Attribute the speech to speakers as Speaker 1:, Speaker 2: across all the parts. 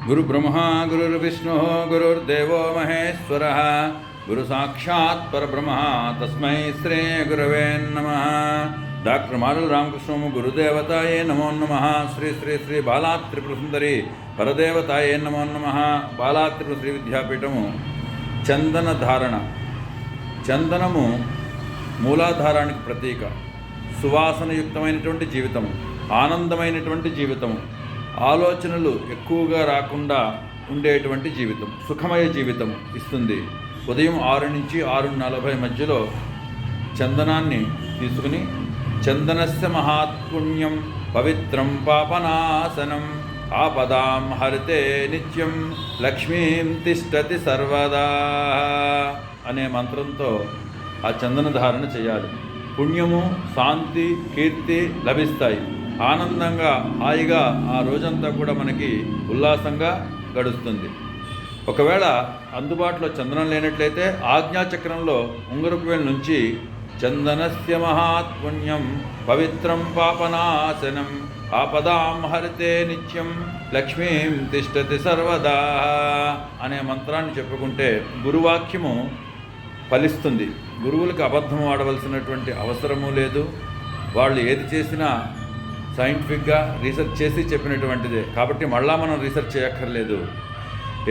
Speaker 1: गुरुब्रह्मा गुरुर्विष्णुः गुरुर्देवो महेश्वरः गुरु साक्षात् परब्रह्म तस्मै श्री गुरवे नमः। डॉक्टर मारुल रामकृष्ण गुरुदेवताये नमो नमः। श्री श्री श्री बाला त्रिपुर सुंदरी परदेवताये नमो नमः। बाला त्रिपुर श्री विद्यापीठము చందన ధారణ. చందనము మూలాధారానికి ప్రతీక. సువాసనయుక్తమైనటువంటి జీవితము, ఆనందమైనటువంటి జీవితము, ఆలోచనలు ఎక్కువగా రాకుండా ఉండేటువంటి జీవితం, సుఖమయ జీవితం ఇస్తుంది. ఉదయం 6 నుంచి 6:40 మధ్యలో చందనాన్ని తీసుకుని చందనస్య మహాత్పుణ్యం పవిత్రం పాపనాశనం ఆపదాం హరితే నిత్యం లక్ష్మీం తిష్టతి సర్వదా అనే మంత్రంతో ఆ చందన ధారణ చేయాలి. పుణ్యము, శాంతి, కీర్తి లభిస్తాయి. ఆనందంగా హాయిగా ఆ రోజంతా కూడా మనకి ఉల్లాసంగా గడుస్తుంది. ఒకవేళ అందుబాటులో చందనం లేనట్లయితే ఆజ్ఞాచక్రంలో ఉంగరపు వేలు నుంచి చందనస్య మహాత్పుణ్యం పవిత్రం పాపనాశనం ఆపదాం హరితే నిత్యం లక్ష్మీం తిష్టతి సర్వదా అనే మంత్రాన్ని చెప్పుకుంటే గురువాక్యము ఫలిస్తుంది. గురువులకు అబద్ధం ఆడవలసినటువంటి అవసరము లేదు. వాళ్ళు ఏది చేసినా సైంటిఫిక్గా రీసెర్చ్ చేసి చెప్పినటువంటిదే కాబట్టి మళ్ళా మనం రీసెర్చ్ చేయక్కర్లేదు.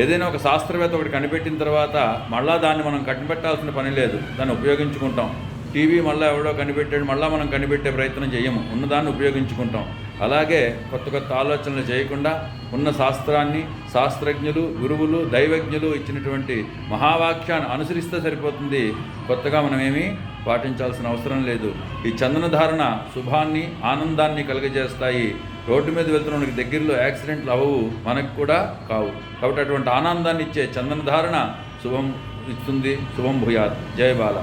Speaker 1: ఏదైనా ఒక శాస్త్రవేత్త ఒకటి కనిపెట్టిన తర్వాత మళ్ళా దాన్ని మనం కనిపెట్టాల్సిన పని లేదు, దాన్ని ఉపయోగించుకుంటాం. టీవీ మళ్ళీ ఎవడో కనిపెట్టాడు, మళ్ళీ మనం కనిపెట్టే ప్రయత్నం చేయము, ఉన్నదాన్ని ఉపయోగించుకుంటాం. అలాగే కొత్త కొత్త ఆలోచనలు చేయకుండా ఉన్న శాస్త్రాన్ని శాస్త్రజ్ఞులు, గురువులు, దైవజ్ఞులు ఇచ్చినటువంటి మహావాక్యాన్ని అనుసరిస్తే సరిపోతుంది. కొత్తగా మనమేమీ పాటించాల్సిన అవసరం లేదు. ఈ చందన ధారణ శుభాన్ని, ఆనందాన్ని కలుగజేస్తాయి. రోడ్డు మీద వెళ్తున్న మనకి దగ్గరలో యాక్సిడెంట్లు అవ్వవు, మనకు కూడా కావు. కాబట్టి అటువంటి ఆనందాన్ని ఇచ్చే చందన ధారణ శుభం ఇస్తుంది. శుభం భూయాత్. జయ బాల.